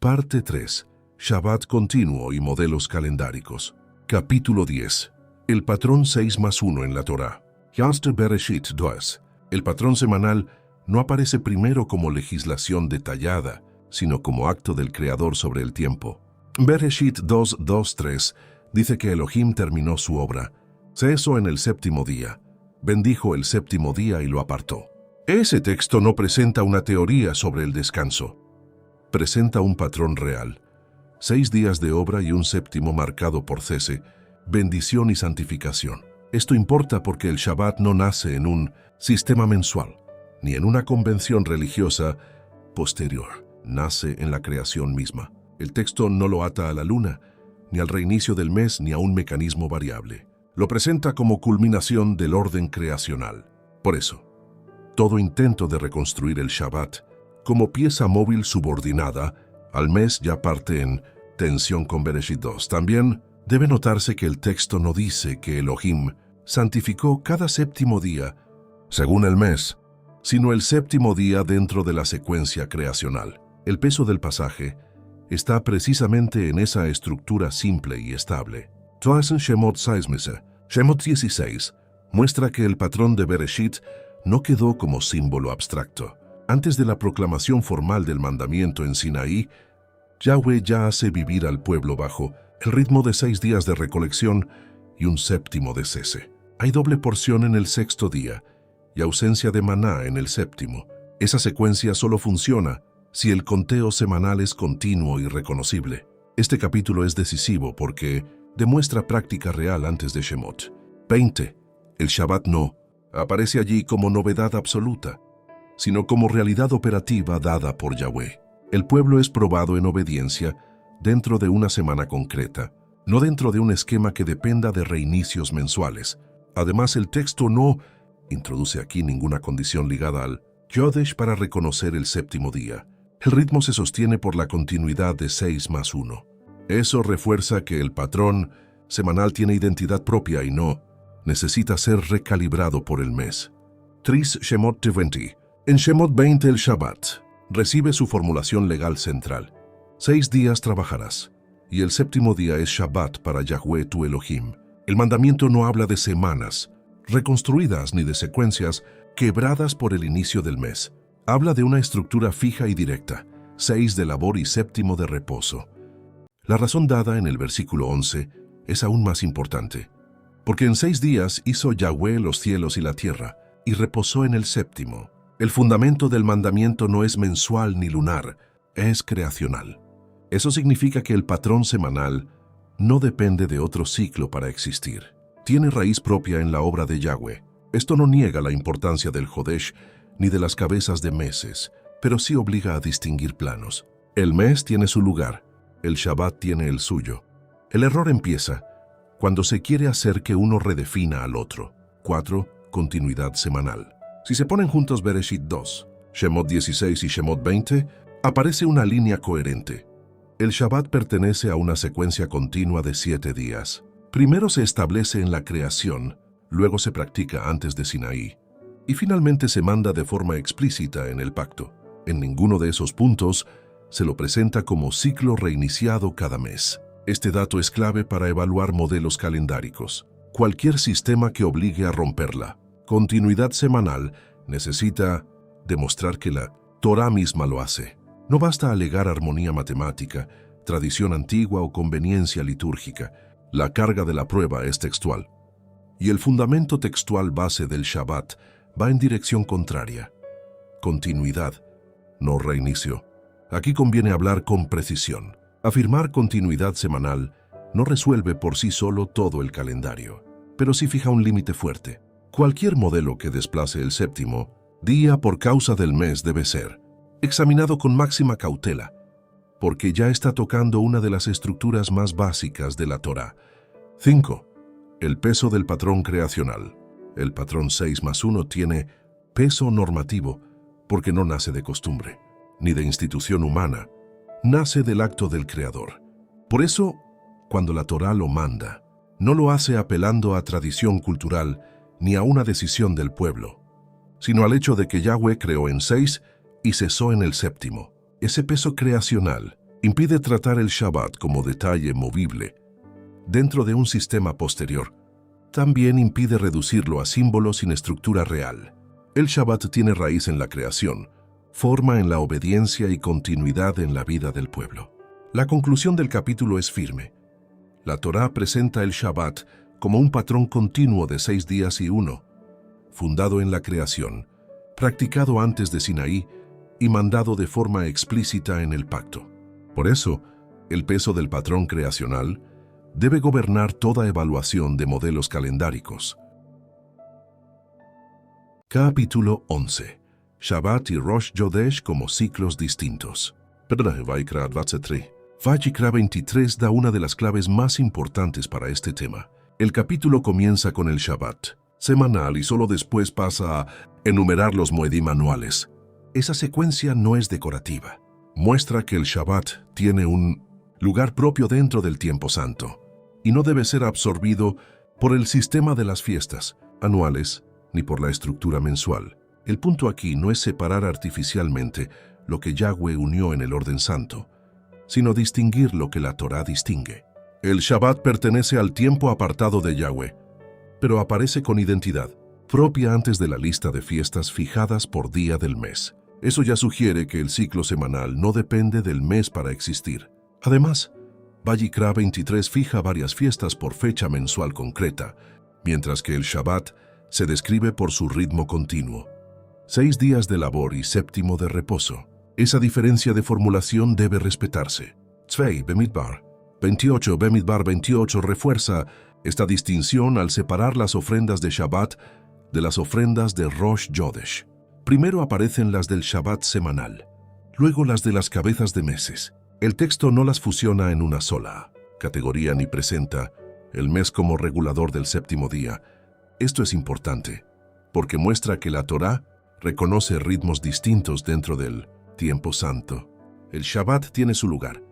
Parte 3. Shabbat continuo y modelos calendáricos. Capítulo 10. El patrón 6+1 en la Torá. Yaster Bereshit 2. El patrón semanal no aparece primero como legislación detallada, sino como acto del Creador sobre el tiempo. Bereshit 2:2-3 dice que Elohim terminó su obra. Cesó en el séptimo día. Bendijo el séptimo día y lo apartó. Ese texto no presenta una teoría sobre el descanso. Presenta un patrón real. 6 días de obra y un séptimo marcado por cese, bendición y santificación. Esto importa porque el Shabbat no nace en un sistema mensual, ni en una convención religiosa posterior. Nace en la creación misma. El texto no lo ata a la luna, ni al reinicio del mes, ni a un mecanismo variable. Lo presenta como culminación del orden creacional. Por eso, todo intento de reconstruir el Shabbat como pieza móvil subordinada al mes ya parte en tensión con Bereshit 2. También debe notarse que el texto no dice que Elohim santificó cada séptimo día según el mes, sino el séptimo día dentro de la secuencia creacional. El peso del pasaje está precisamente en esa estructura simple y estable. Toasen Shemot 6, Shemot 16, muestra que el patrón de Bereshit no quedó como símbolo abstracto. Antes de la proclamación formal del mandamiento en Sinaí, Yahweh ya hace vivir al pueblo bajo el ritmo de 6 días de recolección y un séptimo de cese. Hay doble porción en el sexto día y ausencia de maná en el séptimo. Esa secuencia solo funciona si el conteo semanal es continuo y reconocible. Este capítulo es decisivo porque demuestra práctica real antes de Shemot 20. El Shabbat no aparece allí como novedad absoluta, sino como realidad operativa dada por Yahweh. El pueblo es probado en obediencia dentro de una semana concreta, no dentro de un esquema que dependa de reinicios mensuales. Además, el texto no introduce aquí ninguna condición ligada al Yodesh para reconocer el séptimo día. El ritmo se sostiene por la continuidad de 6+1. Eso refuerza que el patrón semanal tiene identidad propia y no necesita ser recalibrado por el mes. Tris Shemot 20. En Shemot 20 el Shabbat recibe su formulación legal central. 6 días trabajarás, y el séptimo día es Shabbat para Yahweh tu Elohim. El mandamiento no habla de semanas reconstruidas ni de secuencias quebradas por el inicio del mes. Habla de una estructura fija y directa, 6 de labor y séptimo de reposo. La razón dada en el versículo 11 es aún más importante, porque en 6 días hizo Yahweh los cielos y la tierra, y reposó en el séptimo. El fundamento del mandamiento no es mensual ni lunar, es creacional. Eso significa que el patrón semanal no depende de otro ciclo para existir. Tiene raíz propia en la obra de Yahweh. Esto no niega la importancia del Jodesh ni de las cabezas de meses, pero sí obliga a distinguir planos. El mes tiene su lugar, el Shabbat tiene el suyo. El error empieza cuando se quiere hacer que uno redefina al otro. 4. Continuidad semanal. Si se ponen juntos Bereshit 2, Shemot 16 y Shemot 20, aparece una línea coherente. El Shabbat pertenece a una secuencia continua de 7 días. Primero se establece en la creación, luego se practica antes de Sinaí, y finalmente se manda de forma explícita en el pacto. En ninguno de esos puntos se lo presenta como ciclo reiniciado cada mes. Este dato es clave para evaluar modelos calendáricos. Cualquier sistema que obligue a romperla continuidad semanal necesita demostrar que la Torá misma lo hace. No basta alegar armonía matemática, tradición antigua o conveniencia litúrgica. La carga de la prueba es textual. Y el fundamento textual base del Shabbat va en dirección contraria. Continuidad, no reinicio. Aquí conviene hablar con precisión. Afirmar continuidad semanal no resuelve por sí solo todo el calendario, pero sí fija un límite fuerte. Cualquier modelo que desplace el séptimo día por causa del mes debe ser examinado con máxima cautela, porque ya está tocando una de las estructuras más básicas de la Torá. 5. El peso del patrón creacional. El patrón 6+1 tiene peso normativo porque no nace de costumbre, ni de institución humana, nace del acto del Creador. Por eso, cuando la Torá lo manda, no lo hace apelando a tradición cultural ni a una decisión del pueblo, sino al hecho de que Yahweh creó en 6 y cesó en el séptimo. Ese peso creacional Impide tratar el Shabbat como detalle movible dentro de un sistema posterior. También impide reducirlo a símbolos sin estructura real. El Shabbat tiene raíz en la creación, forma en la obediencia y continuidad en la vida del pueblo. La conclusión del capítulo es firme. La Torá presenta el Shabbat como un patrón continuo de 6 días y 1, fundado en la creación, practicado antes de Sinaí y mandado de forma explícita en el pacto. Por eso, el peso del patrón creacional debe gobernar toda evaluación de modelos calendáricos. Capítulo 11. Shabbat y Rosh Chodesh como ciclos distintos. Vayikra 23 da una de las claves más importantes para este tema. El capítulo comienza con el Shabbat semanal y solo después pasa a enumerar los Moedim anuales. Esa secuencia no es decorativa. Muestra que el Shabbat tiene un lugar propio dentro del tiempo santo y no debe ser absorbido por el sistema de las fiestas anuales ni por la estructura mensual. El punto aquí no es separar artificialmente lo que Yahweh unió en el orden santo, sino distinguir lo que la Torá distingue. El Shabbat pertenece al tiempo apartado de Yahweh, pero aparece con identidad propia antes de la lista de fiestas fijadas por día del mes. Eso ya sugiere que el ciclo semanal no depende del mes para existir. Además, Vayikra 23 fija varias fiestas por fecha mensual concreta, mientras que el Shabbat se describe por su ritmo continuo. 6 días de labor y 7º de reposo. Esa diferencia de formulación debe respetarse. Tzvei Bemidbar 28 Bemidbar 28 refuerza esta distinción al separar las ofrendas de Shabbat de las ofrendas de Rosh Chodesh. Primero aparecen las del Shabbat semanal, luego las de las cabezas de meses. El texto no las fusiona en una sola categoría ni presenta el mes como regulador del 7º día. Esto es importante, porque muestra que la Torá reconoce ritmos distintos dentro del tiempo santo. El Shabbat tiene su lugar,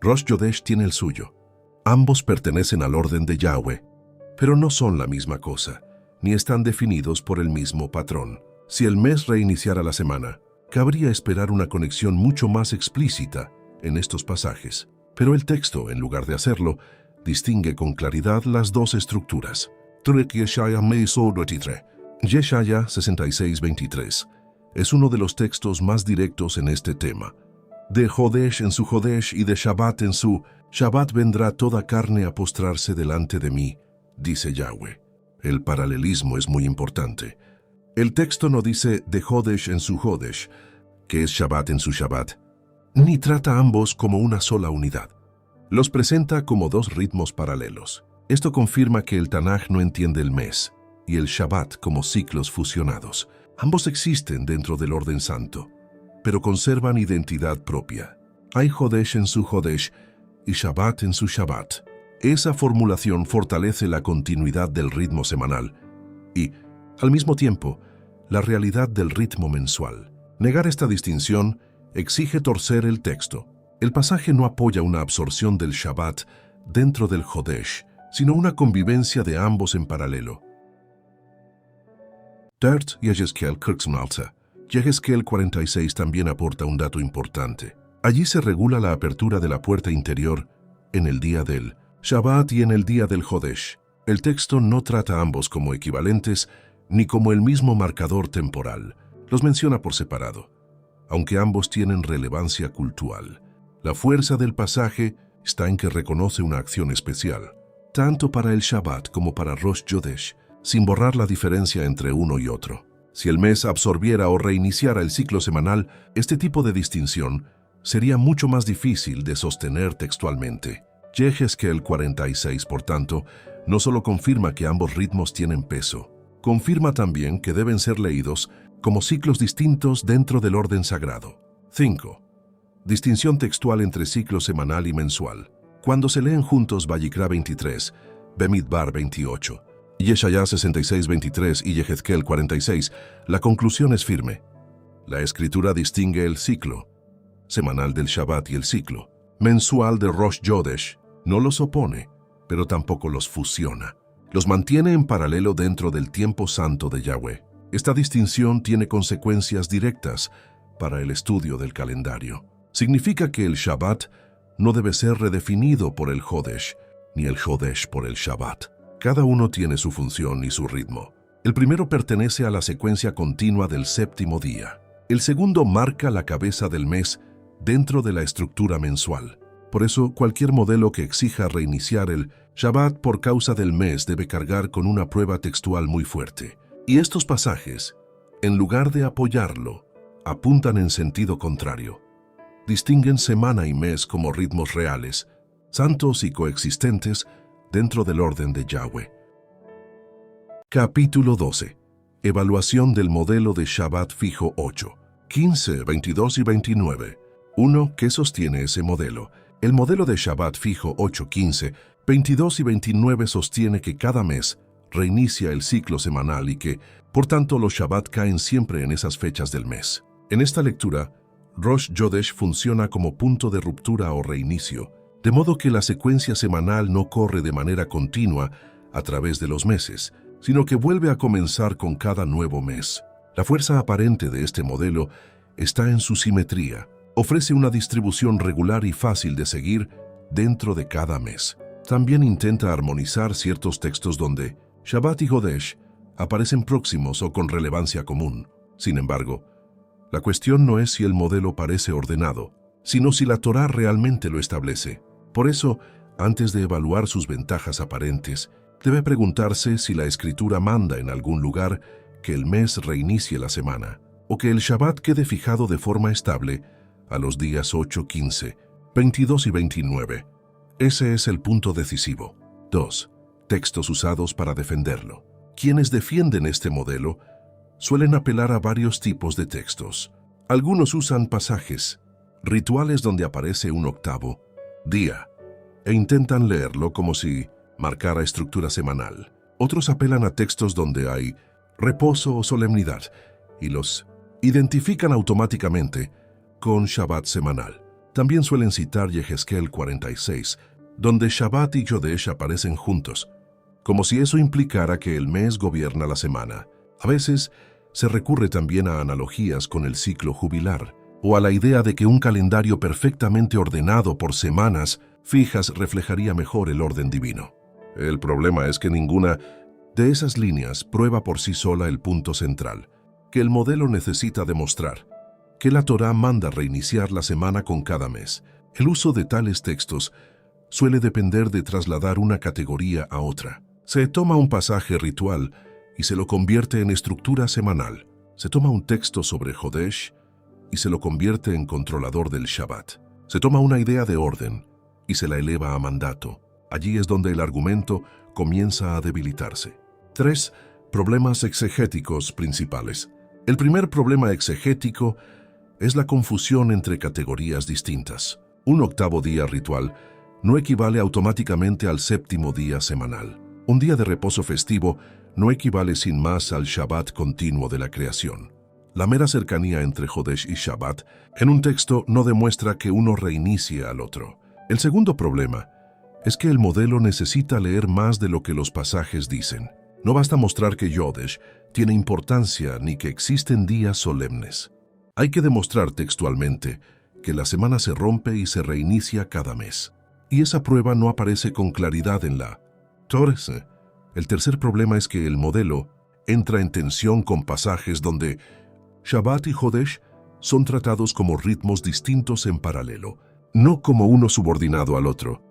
Rosh Chodesh tiene el suyo. Ambos pertenecen al orden de Yahweh, pero no son la misma cosa, ni están definidos por el mismo patrón. Si el mes reiniciara la semana, cabría esperar una conexión mucho más explícita en estos pasajes. Pero el texto, en lugar de hacerlo, distingue con claridad las dos estructuras. Yeshaya 66:23 es uno de los textos más directos en este tema. De Jodesh en su Jodesh y de Shabbat en su Shabbat vendrá toda carne a postrarse delante de mí, dice Yahweh. El paralelismo es muy importante. El texto no dice de Jodesh en su Jodesh, que es Shabbat en su Shabbat, ni trata a ambos como una sola unidad. Los presenta como dos ritmos paralelos. Esto confirma que el Tanaj no entiende el mes y el Shabbat como ciclos fusionados. Ambos existen dentro del orden santo, pero conservan identidad propia. Hay Jodesh en su Jodesh y Shabbat en su Shabbat. Esa formulación fortalece la continuidad del ritmo semanal y, al mismo tiempo, la realidad del ritmo mensual. Negar esta distinción exige torcer el texto. El pasaje no apoya una absorción del Shabbat dentro del Jodesh, sino una convivencia de ambos en paralelo. Tert Yehezkel Kirksmalta. Yehezkel 46 también aporta un dato importante. Allí se regula la apertura de la puerta interior en el día del Shabbat y en el día del Jodesh. El texto no trata a ambos como equivalentes ni como el mismo marcador temporal. Los menciona por separado, aunque ambos tienen relevancia cultural. La fuerza del pasaje está en que reconoce una acción especial, tanto para el Shabbat como para Rosh Chodesh, sin borrar la diferencia entre uno y otro. Si el mes absorbiera o reiniciara el ciclo semanal, este tipo de distinción sería mucho más difícil de sostener textualmente. Yehezkel 46, por tanto, no solo confirma que ambos ritmos tienen peso, confirma también que deben ser leídos como ciclos distintos dentro del orden sagrado. 5. Distinción textual entre ciclo semanal y mensual. Cuando se leen juntos Vayikra 23, Bemidbar 28, Yeshaya 66:23 y Yehezkel 46, la conclusión es firme. La escritura distingue el ciclo semanal del Shabbat y el ciclo mensual de Rosh Chodesh. No los opone, pero tampoco los fusiona. Los mantiene en paralelo dentro del tiempo santo de Yahweh. Esta distinción tiene consecuencias directas para el estudio del calendario. Significa que el Shabbat no debe ser redefinido por el Jodesh, ni el Jodesh por el Shabbat. Cada uno tiene su función y su ritmo. El primero pertenece a la secuencia continua del séptimo día. El segundo marca la cabeza del mes dentro de la estructura mensual. Por eso, cualquier modelo que exija reiniciar el Shabbat por causa del mes debe cargar con una prueba textual muy fuerte. Y estos pasajes, en lugar de apoyarlo, apuntan en sentido contrario. Distinguen semana y mes como ritmos reales, santos y coexistentes dentro del orden de Yahweh. Capítulo 12. Evaluación del modelo de Shabbat fijo 8, 15, 22 y 29. 1. ¿Qué sostiene ese modelo? El modelo de Shabbat fijo 8, 15, 22 y 29 sostiene que cada mes reinicia el ciclo semanal y que, por tanto, los Shabbat caen siempre en esas fechas del mes. En esta lectura, Rosh Chodesh funciona como punto de ruptura o reinicio, de modo que la secuencia semanal no corre de manera continua a través de los meses, sino que vuelve a comenzar con cada nuevo mes. La fuerza aparente de este modelo está en su simetría. Ofrece una distribución regular y fácil de seguir dentro de cada mes. También intenta armonizar ciertos textos donde Shabbat y Jodesh aparecen próximos o con relevancia común. Sin embargo, la cuestión no es si el modelo parece ordenado, sino si la Torá realmente lo establece. Por eso, antes de evaluar sus ventajas aparentes, debe preguntarse si la Escritura manda en algún lugar que el mes reinicie la semana, o que el Shabbat quede fijado de forma estable a los días 8, 15, 22 y 29. Ese es el punto decisivo. 2. Textos usados para defenderlo. Quienes defienden este modelo suelen apelar a varios tipos de textos. Algunos usan pasajes, rituales donde aparece un octavo día, e intentan leerlo como si marcara estructura semanal. Otros apelan a textos donde hay reposo o solemnidad y los identifican automáticamente con Shabbat semanal. También suelen citar Yehezkel 46, donde Shabbat y Chodesh aparecen juntos, como si eso implicara que el mes gobierna la semana. A veces se recurre también a analogías con el ciclo jubilar, o a la idea de que un calendario perfectamente ordenado por semanas fijas reflejaría mejor el orden divino. El problema es que ninguna de esas líneas prueba por sí sola el punto central, que el modelo necesita demostrar, que la Torá manda reiniciar la semana con cada mes. El uso de tales textos suele depender de trasladar una categoría a otra. Se toma un pasaje ritual y se lo convierte en estructura semanal. Se toma un texto sobre Jodesh y se lo convierte en controlador del Shabbat. Se toma una idea de orden y se la eleva a mandato. Allí es donde el argumento comienza a debilitarse. 3. Problemas exegéticos principales. El primer problema exegético es la confusión entre categorías distintas. Un octavo día ritual no equivale automáticamente al séptimo día semanal. Un día de reposo festivo no equivale sin más al Shabbat continuo de la creación. La mera cercanía entre Jodesh y Shabbat en un texto no demuestra que uno reinicie al otro. El segundo problema es que el modelo necesita leer más de lo que los pasajes dicen. No basta mostrar que Jodesh tiene importancia ni que existen días solemnes. Hay que demostrar textualmente que la semana se rompe y se reinicia cada mes. Y esa prueba no aparece con claridad en la Torá. El tercer problema es que el modelo entra en tensión con pasajes donde Shabbat y Jodesh son tratados como ritmos distintos en paralelo, no como uno subordinado al otro.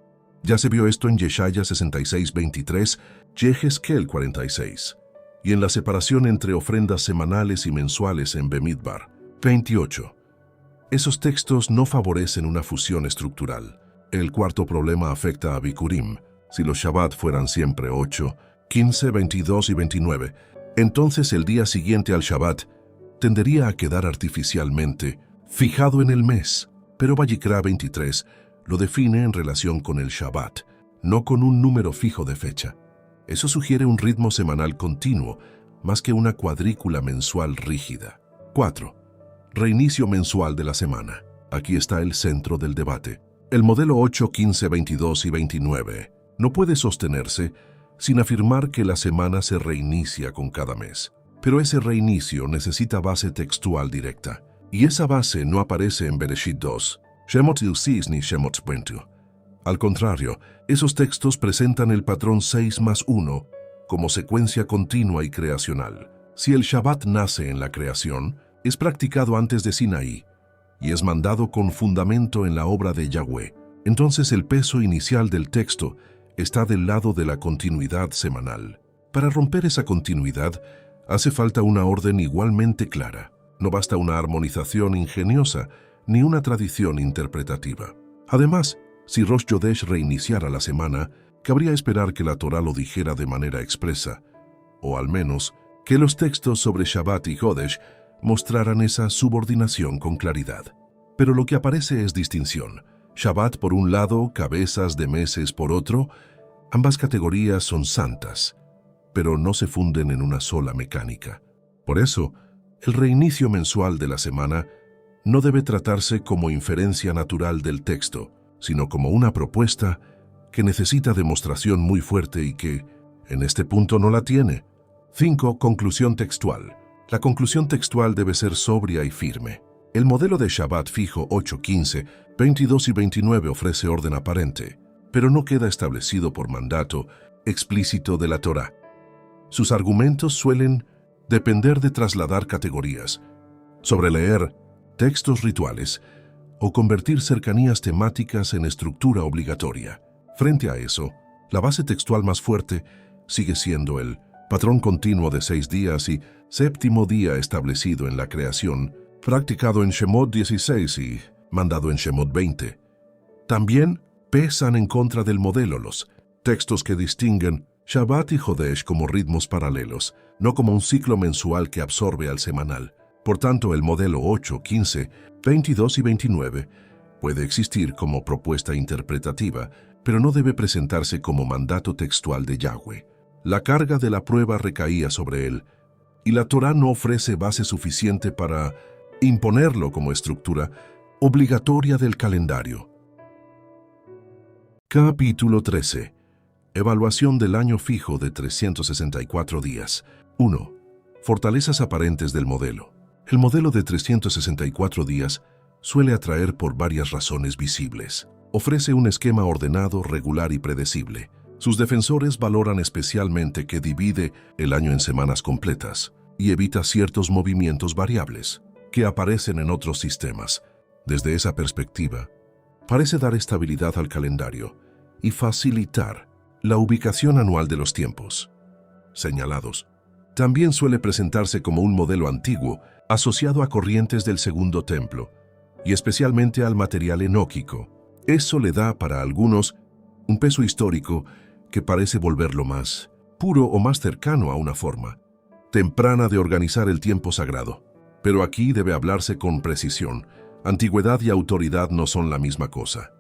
Ya se vio esto en Yeshaya 66:23, Yehezkel 46, y en la separación entre ofrendas semanales y mensuales en Bemidbar 28. Esos textos no favorecen una fusión estructural. El cuarto problema afecta a Bikurim. Si los Shabbat fueran siempre 8, 15, 22 y 29, entonces el día siguiente al Shabbat tendería a quedar artificialmente fijado en el mes. Pero Vayikra 23 lo define en relación con el Shabbat, no con un número fijo de fecha. Eso sugiere un ritmo semanal continuo, más que una cuadrícula mensual rígida. 4. Reinicio mensual de la semana. Aquí está el centro del debate. El modelo 8, 15, 22 y 29 no puede sostenerse sin afirmar que la semana se reinicia con cada mes. Pero ese reinicio necesita base textual directa, y esa base no aparece en Bereshit 2, Shemot Ilsis ni Shemot Bentu. Al contrario, esos textos presentan el patrón 6+1 como secuencia continua y creacional. Si el Shabbat nace en la creación, es practicado antes de Sinaí y es mandado con fundamento en la obra de Yahweh, entonces el peso inicial del texto está del lado de la continuidad semanal. Para romper esa continuidad, hace falta una orden igualmente clara. No basta una armonización ingeniosa ni una tradición interpretativa. Además, si Rosh Chodesh reiniciara la semana, cabría esperar que la Torá lo dijera de manera expresa, o al menos que los textos sobre Shabbat y Chodesh mostraran esa subordinación con claridad. Pero lo que aparece es distinción. Shabbat por un lado, cabezas de meses por otro. Ambas categorías son santas, pero no se funden en una sola mecánica. Por eso, el reinicio mensual de la semana no debe tratarse como inferencia natural del texto, sino como una propuesta que necesita demostración muy fuerte y que, en este punto, no la tiene. 5. Conclusión textual. La conclusión textual debe ser sobria y firme. El modelo de Shabbat fijo 8, 15, 22 y 29 ofrece orden aparente, pero no queda establecido por mandato explícito de la Torá. Sus argumentos suelen depender de trasladar categorías, sobreleer textos rituales o convertir cercanías temáticas en estructura obligatoria. Frente a eso, la base textual más fuerte sigue siendo el patrón continuo de 6 días y séptimo día establecido en la creación, practicado en Shemot 16 y mandado en Shemot 20. También pesan en contra del modelo los textos que distinguen Shabbat y Chodesh como ritmos paralelos, no como un ciclo mensual que absorbe al semanal. Por tanto, el modelo 8, 15, 22 y 29 puede existir como propuesta interpretativa, pero no debe presentarse como mandato textual de Yahweh. La carga de la prueba recaía sobre él, y la Torá no ofrece base suficiente para imponerlo como estructura obligatoria del calendario. Capítulo 13. Evaluación del año fijo de 364 días. 1. Fortalezas aparentes del modelo. El modelo de 364 días suele atraer por varias razones visibles. Ofrece un esquema ordenado, regular y predecible. Sus defensores valoran especialmente que divide el año en semanas completas y evita ciertos movimientos variables que aparecen en otros sistemas. Desde esa perspectiva, parece dar estabilidad al calendario y facilitar la ubicación anual de los tiempos señalados. También suele presentarse como un modelo antiguo asociado a corrientes del Segundo Templo y especialmente al material enóquico. Eso le da para algunos un peso histórico que parece volverlo más puro o más cercano a una forma temprana de organizar el tiempo sagrado. Pero aquí debe hablarse con precisión. Antigüedad y autoridad no son la misma cosa.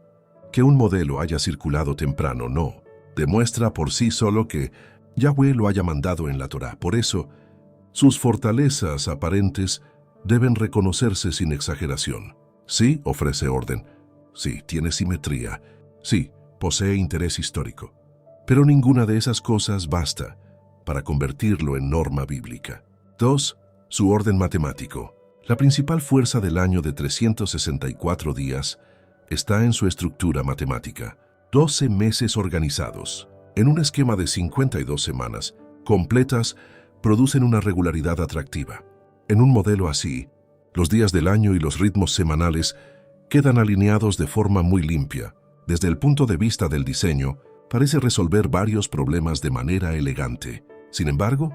Que un modelo haya circulado temprano no demuestra por sí solo que Yahweh lo haya mandado en la Torá. Por eso, sus fortalezas aparentes deben reconocerse sin exageración. Sí, ofrece orden. Sí, tiene simetría. Sí, posee interés histórico. Pero ninguna de esas cosas basta para convertirlo en norma bíblica. 2. Su orden matemático. La principal fuerza del año de 364 días está en su estructura matemática. 12 meses organizados en un esquema de 52 semanas completas producen una regularidad atractiva. En un modelo así, los días del año y los ritmos semanales quedan alineados de forma muy limpia. Desde el punto de vista del diseño, parece resolver varios problemas de manera elegante. Sin embargo,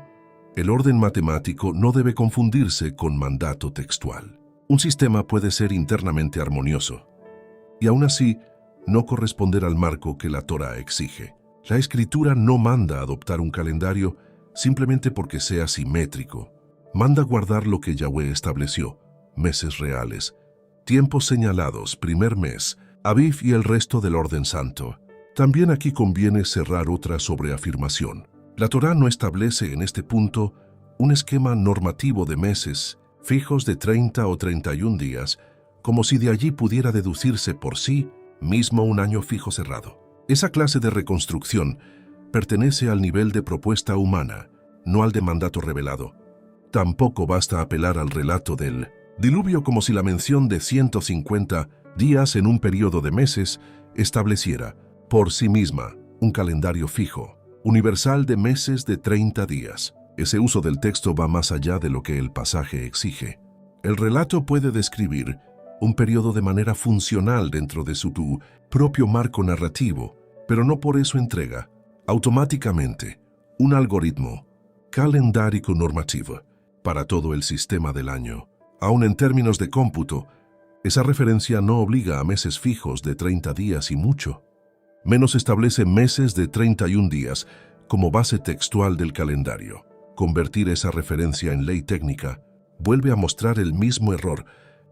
el orden matemático no debe confundirse con mandato textual. Un sistema puede ser internamente armonioso y aún así no corresponder al marco que la Torá exige. La Escritura no manda adoptar un calendario simplemente porque sea simétrico. Manda guardar lo que Yahweh estableció: meses reales, tiempos señalados, primer mes, Aviv y el resto del orden santo. También aquí conviene cerrar otra sobreafirmación. La Torá no establece en este punto un esquema normativo de meses fijos de 30 o 31 días, como si de allí pudiera deducirse por sí mismo un año fijo cerrado. Esa clase de reconstrucción pertenece al nivel de propuesta humana, no al de mandato revelado. Tampoco basta apelar al relato del diluvio como si la mención de 150 días en un periodo de meses, estableciera, por sí misma, un calendario fijo, universal de meses de 30 días. Ese uso del texto va más allá de lo que el pasaje exige. El relato puede describir un periodo de manera funcional dentro de su propio marco narrativo, pero no por eso entrega, automáticamente, un algoritmo calendárico normativo para todo el sistema del año. Aun en términos de cómputo, esa referencia no obliga a meses fijos de 30 días y mucho. Menos establece meses de 31 días como base textual del calendario. Convertir esa referencia en ley técnica vuelve a mostrar el mismo error,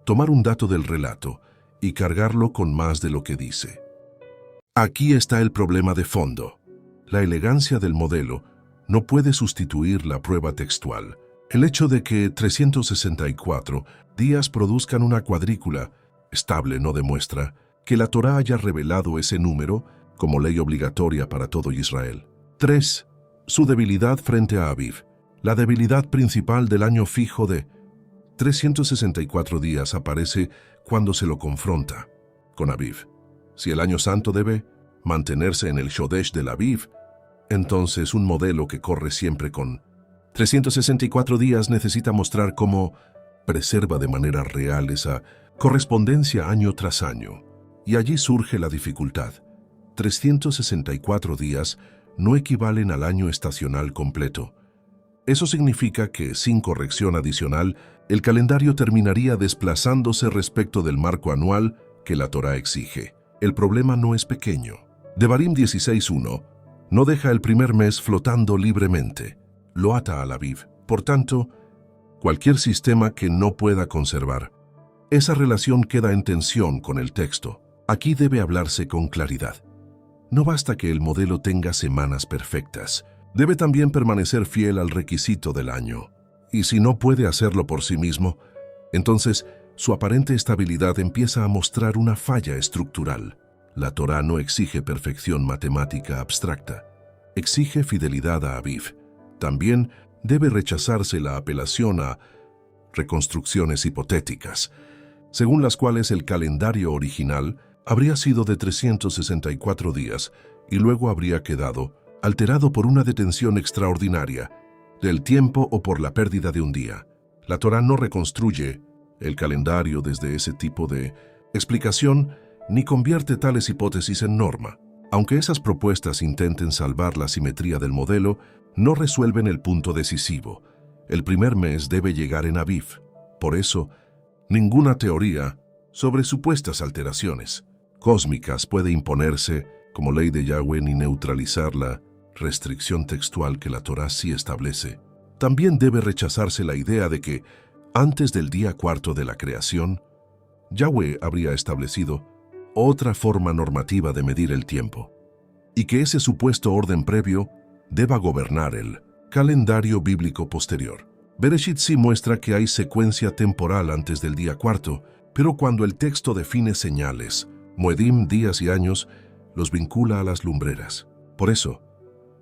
tomar un dato del relato y cargarlo con más de lo que dice. Aquí está el problema de fondo. La elegancia del modelo no puede sustituir la prueba textual. El hecho de que 364 días produzcan una cuadrícula estable no demuestra que la Torá haya revelado ese número como ley obligatoria para todo Israel. 3. Su debilidad frente a Aviv. La debilidad principal del año fijo de 364 días aparece cuando se lo confronta con Aviv. Si el año santo debe mantenerse en el Shodesh del Aviv, entonces un modelo que corre siempre con 364 días necesita mostrar cómo preserva de manera real esa correspondencia año tras año. Y allí surge la dificultad. 364 días no equivalen al año estacional completo. Eso significa que, sin corrección adicional, el calendario terminaría desplazándose respecto del marco anual que la Torá exige. El problema no es pequeño. Devarim 16:1 no deja el primer mes flotando libremente, lo ata al Aviv. Por tanto, cualquier sistema que no pueda conservar esa relación queda en tensión con el texto. Aquí debe hablarse con claridad. No basta que el modelo tenga semanas perfectas. Debe también permanecer fiel al requisito del año. Y si no puede hacerlo por sí mismo, entonces su aparente estabilidad empieza a mostrar una falla estructural. La Torá no exige perfección matemática abstracta. Exige fidelidad a Aviv. También debe rechazarse la apelación a reconstrucciones hipotéticas, según las cuales el calendario original habría sido de 364 días y luego habría quedado alterado por una detención extraordinaria del tiempo o por la pérdida de un día. La Torá no reconstruye el calendario desde ese tipo de explicación ni convierte tales hipótesis en norma. Aunque esas propuestas intenten salvar la simetría del modelo, no resuelven el punto decisivo. El primer mes debe llegar en Aviv. Por eso, ninguna teoría sobre supuestas alteraciones cósmicas puede imponerse como ley de Yahweh ni neutralizar la restricción textual que la Torá sí establece. También debe rechazarse la idea de que, antes del día cuarto de la creación, Yahweh habría establecido otra forma normativa de medir el tiempo, y que ese supuesto orden previo deba gobernar el calendario bíblico posterior. Bereshit sí muestra que hay secuencia temporal antes del día cuarto, pero cuando el texto define señales, moedim, días y años, los vincula a las lumbreras. Por eso,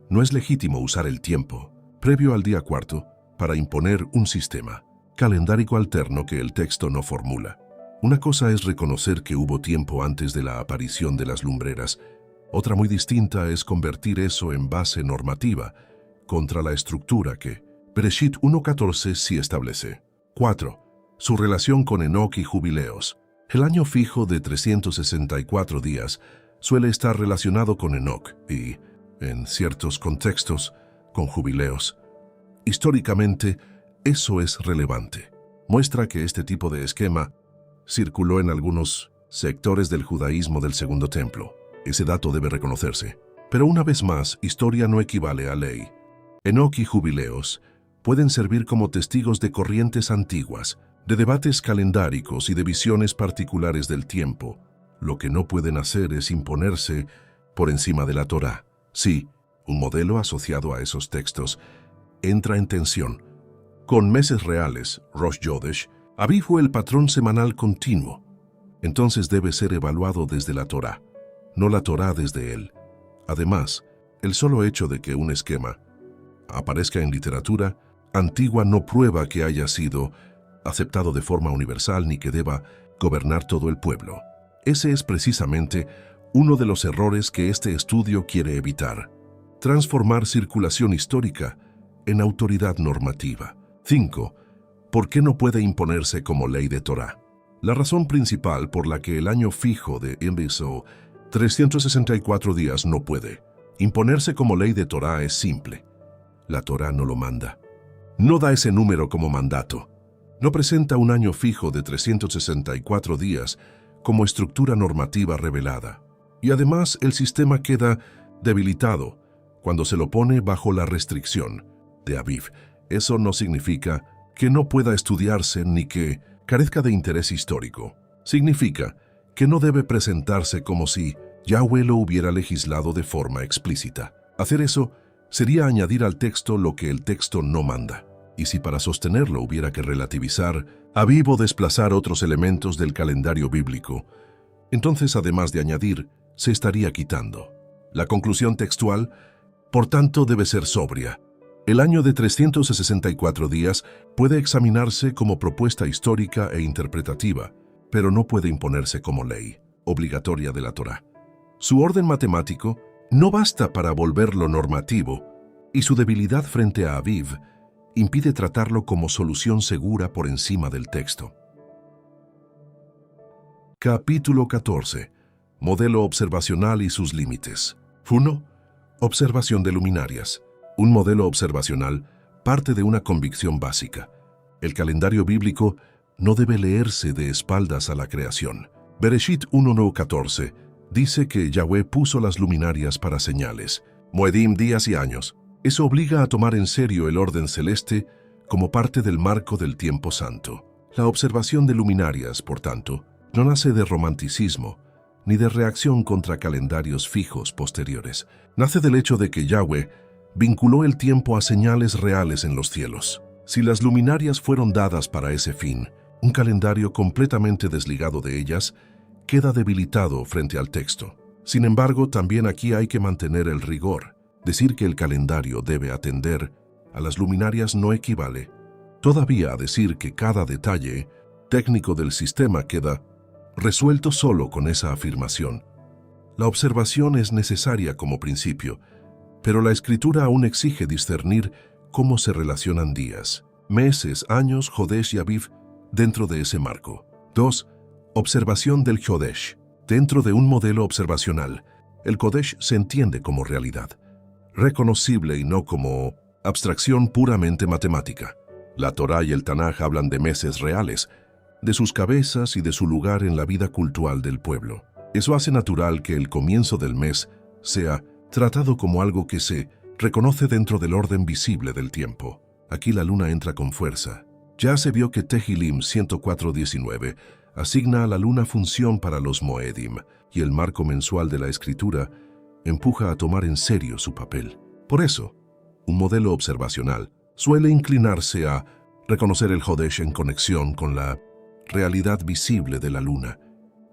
no es legítimo usar el tiempo previo al día cuarto para imponer un sistema calendárico alterno que el texto no formula. Una cosa es reconocer que hubo tiempo antes de la aparición de las lumbreras. Otra muy distinta es convertir eso en base normativa contra la estructura que Bereshit 1:14 sí establece. 4. Su relación con Enoc y jubileos. El año fijo de 364 días suele estar relacionado con Enoc y, en ciertos contextos, con jubileos. Históricamente, eso es relevante. Muestra que este tipo de esquema circuló en algunos sectores del judaísmo del Segundo Templo. Ese dato debe reconocerse. Pero una vez más, historia no equivale a ley. Enoc y jubileos pueden servir como testigos de corrientes antiguas, de debates calendáricos y de visiones particulares del tiempo. Lo que no pueden hacer es imponerse por encima de la Torá. Sí, un modelo asociado a esos textos entra en tensión. Con meses reales, Rosh Chodesh, Aviv fue el patrón semanal continuo. Entonces debe ser evaluado desde la Torá, no la Torá desde él. Además, el solo hecho de que un esquema aparezca en literatura antigua no prueba que haya sido aceptado de forma universal ni que deba gobernar todo el pueblo. Ese es precisamente uno de los errores que este estudio quiere evitar. Transformar circulación histórica en autoridad normativa. 5. ¿Por qué no puede imponerse como ley de Torá? La razón principal por la que el año fijo de Imbiso 364 días no puede imponerse como ley de Torá es simple. La Torá no lo manda. No da ese número como mandato. No presenta un año fijo de 364 días como estructura normativa revelada. Y además el sistema queda debilitado cuando se lo pone bajo la restricción de Aviv. Eso no significa que no pueda estudiarse ni que carezca de interés histórico. Significa que no debe presentarse como si Yahweh lo hubiera legislado de forma explícita. Hacer eso sería añadir al texto lo que el texto no manda. Y si para sostenerlo hubiera que relativizar, Aviv o desplazar otros elementos del calendario bíblico, entonces además de añadir, se estaría quitando. La conclusión textual, por tanto, debe ser sobria. El año de 364 días puede examinarse como propuesta histórica e interpretativa, pero no puede imponerse como ley obligatoria de la Torá. Su orden matemático no basta para volverlo normativo, y su debilidad frente a Aviv impide tratarlo como solución segura por encima del texto. Capítulo 14. Modelo observacional y sus límites. 1. Observación de luminarias. Un modelo observacional parte de una convicción básica. El calendario bíblico no debe leerse de espaldas a la creación. Bereshit 1:14 dice que Yahweh puso las luminarias para señales, Moedim, días y años. Eso obliga a tomar en serio el orden celeste como parte del marco del tiempo santo. La observación de luminarias, por tanto, no nace de romanticismo, ni de reacción contra calendarios fijos posteriores. Nace del hecho de que Yahweh vinculó el tiempo a señales reales en los cielos. Si las luminarias fueron dadas para ese fin, un calendario completamente desligado de ellas queda debilitado frente al texto. Sin embargo, también aquí hay que mantener el rigor. Decir que el calendario debe atender a las luminarias no equivale todavía a decir que cada detalle técnico del sistema queda resuelto solo con esa afirmación. La observación es necesaria como principio, pero la escritura aún exige discernir cómo se relacionan días, meses, años, Jodesh y Aviv dentro de ese marco. 2. Observación del Jodesh. Dentro de un modelo observacional, el Kodesh se entiende como realidad, reconocible y no como abstracción puramente matemática. La Torá y el Tanaj hablan de meses reales, de sus cabezas y de su lugar en la vida cultural del pueblo. Eso hace natural que el comienzo del mes sea tratado como algo que se reconoce dentro del orden visible del tiempo. Aquí la luna entra con fuerza. Ya se vio que Tehilim 104:19 asigna a la luna función para los Moedim, y el marco mensual de la escritura empuja a tomar en serio su papel. Por eso, un modelo observacional suele inclinarse a reconocer el Jodesh en conexión con la realidad visible de la luna,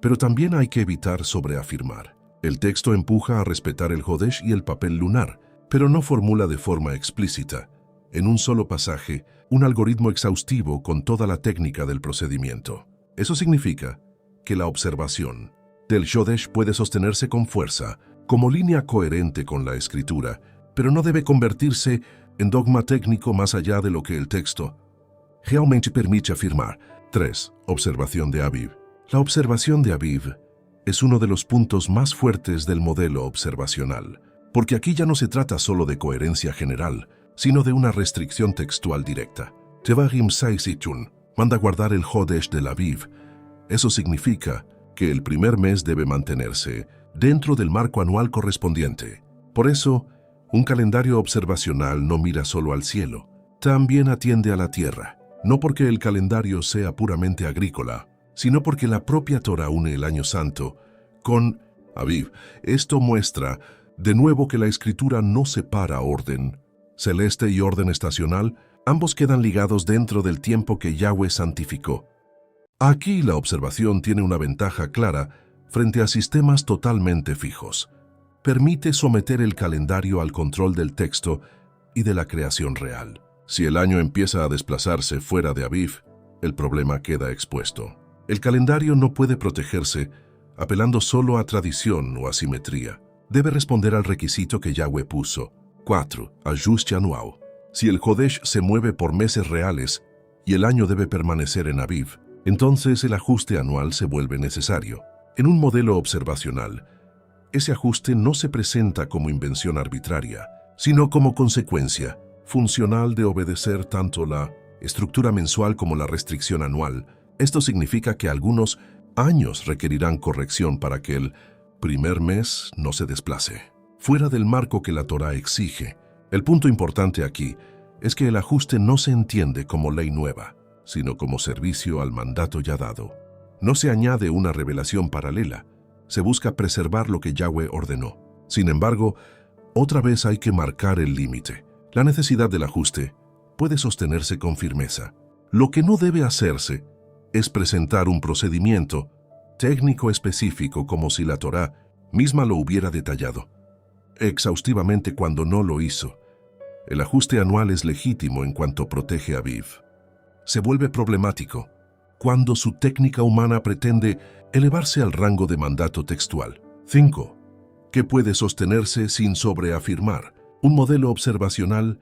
pero también hay que evitar sobreafirmar. El texto empuja a respetar el Jodesh y el papel lunar, pero no formula de forma explícita, en un solo pasaje, un algoritmo exhaustivo con toda la técnica del procedimiento. Eso significa que la observación del Jodesh puede sostenerse con fuerza, como línea coherente con la escritura, pero no debe convertirse en dogma técnico más allá de lo que el texto realmente permite afirmar. 3. Observación de Aviv. La observación de Aviv es uno de los puntos más fuertes del modelo observacional, porque aquí ya no se trata solo de coherencia general, sino de una restricción textual directa. Tevarim 6:1 manda guardar el Jodesh del Aviv. Eso significa que el primer mes debe mantenerse dentro del marco anual correspondiente. Por eso, un calendario observacional no mira solo al cielo, también atiende a la tierra, no porque el calendario sea puramente agrícola, sino porque la propia Torá une el año santo con Aviv. Esto muestra, de nuevo, que la escritura no separa orden celeste y orden estacional, ambos quedan ligados dentro del tiempo que Yahweh santificó. Aquí la observación tiene una ventaja clara frente a sistemas totalmente fijos. Permite someter el calendario al control del texto y de la creación real. Si el año empieza a desplazarse fuera de Aviv, el problema queda expuesto. El calendario no puede protegerse apelando solo a tradición o asimetría. Debe responder al requisito que Yahweh puso. 4. Ajuste anual. Si el Jodesh se mueve por meses reales y el año debe permanecer en Aviv, entonces el ajuste anual se vuelve necesario. En un modelo observacional, ese ajuste no se presenta como invención arbitraria, sino como consecuencia funcional de obedecer tanto la estructura mensual como la restricción anual. Esto significa que algunos años requerirán corrección para que el primer mes no se desplace fuera del marco que la Torá exige. El punto importante aquí es que el ajuste no se entiende como ley nueva, sino como servicio al mandato ya dado. No se añade una revelación paralela, se busca preservar lo que Yahweh ordenó. Sin embargo, otra vez hay que marcar el límite. La necesidad del ajuste puede sostenerse con firmeza. Lo que no debe hacerse es presentar un procedimiento técnico específico como si la Torá misma lo hubiera detallado exhaustivamente cuando no lo hizo. El ajuste anual es legítimo en cuanto protege a Aviv. Se vuelve problemático cuando su técnica humana pretende elevarse al rango de mandato textual. 5. Que puede sostenerse sin sobreafirmar. Un modelo observacional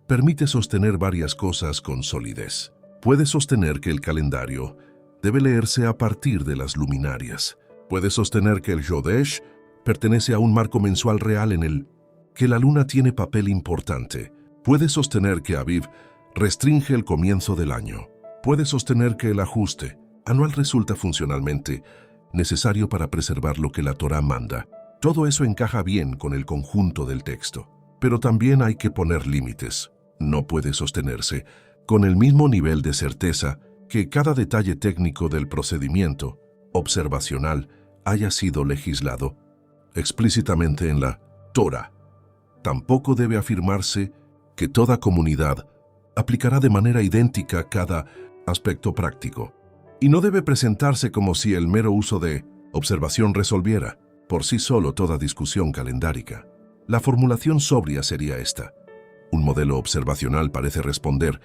permite sostener varias cosas con solidez. Puede sostener que el calendario debe leerse a partir de las luminarias. Puede sostener que el Jodesh pertenece a un marco mensual real en el que la luna tiene papel importante. Puede sostener que Aviv restringe el comienzo del año. Puede sostener que el ajuste anual resulta funcionalmente necesario para preservar lo que la Torá manda. Todo eso encaja bien con el conjunto del texto. Pero también hay que poner límites. No puede sostenerse con el mismo nivel de certeza que cada detalle técnico del procedimiento observacional haya sido legislado explícitamente en la Torá. Tampoco debe afirmarse que toda comunidad aplicará de manera idéntica cada aspecto práctico. Y no debe presentarse como si el mero uso de observación resolviera por sí solo toda discusión calendárica. La formulación sobria sería esta. Un modelo observacional parece responder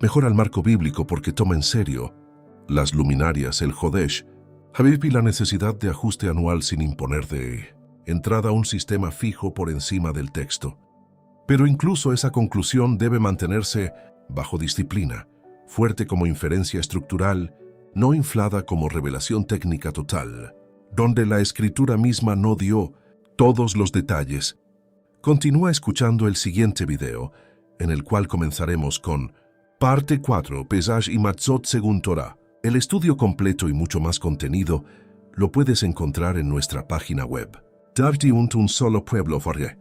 mejor al marco bíblico porque toma en serio las luminarias, el Jodesh, Aviv y la necesidad de ajuste anual sin imponer de entrada un sistema fijo por encima del texto. Pero incluso esa conclusión debe mantenerse bajo disciplina, fuerte como inferencia estructural, no inflada como revelación técnica total, donde la escritura misma no dio todos los detalles. Continúa escuchando el siguiente video, en el cual comenzaremos con Parte 4, Pesaj y Matzot según Torah. El estudio completo y mucho más contenido lo puedes encontrar en nuestra página web. Davti un solo pueblo forje.